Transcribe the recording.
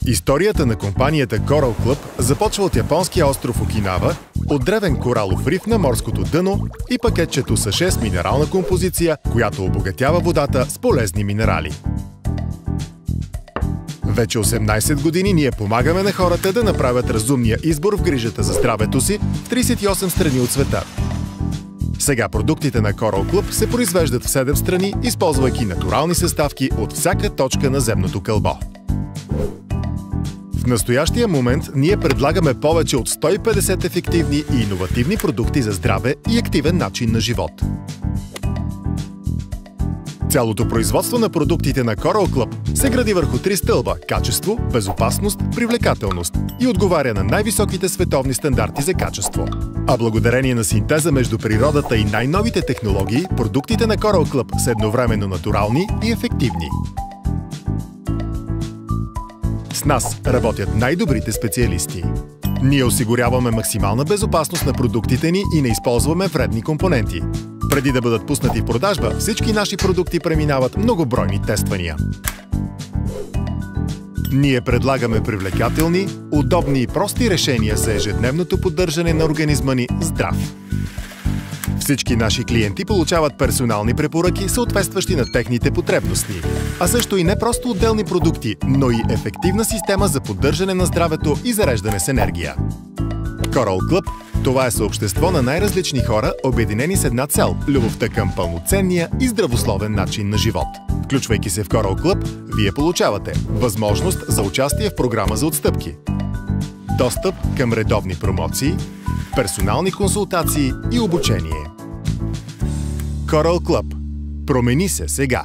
Историята на компанията Coral Club започва от японския остров Окинава, от древен коралов риф на морското дъно и пакетчето с 6 минерална композиция, която обогатява водата с полезни минерали. Вече 18 години ние помагаме на хората да направят разумния избор в грижата за здравето си в 38 страни от света. Сега продуктите на Coral Club се произвеждат в 7 страни, използвайки натурални съставки от всяка точка на земното кълбо. В настоящия момент ние предлагаме повече от 150 ефективни и иновативни продукти за здраве и активен начин на живот. Цялото производство на продуктите на Coral Club се гради върху 3 стълба – качество, безопасност, привлекателност и отговаря на най-високите световни стандарти за качество. А благодарение на синтеза между природата и най-новите технологии, продуктите на Coral Club са едновременно натурални и ефективни. С нас работят най-добрите специалисти. Ние осигуряваме максимална безопасност на продуктите ни и не използваме вредни компоненти. Преди да бъдат пуснати в продажба, всички наши продукти преминават многобройни тествания. Ние предлагаме привлекателни, удобни и прости решения за ежедневното поддържане на организма ни здрав. Всички наши клиенти получават персонални препоръки, съответстващи на техните потребности, а също и не просто отделни продукти, но и ефективна система за поддържане на здравето и зареждане с енергия. Coral Club – това е съобщество на най-различни хора, обединени с една цел – любовта към пълноценния и здравословен начин на живот. Включвайки се в Coral Club, вие получавате възможност за участие в програма за отстъпки, достъп към редовни промоции, персонални консултации и обучение. Coral Club. Промени се сега!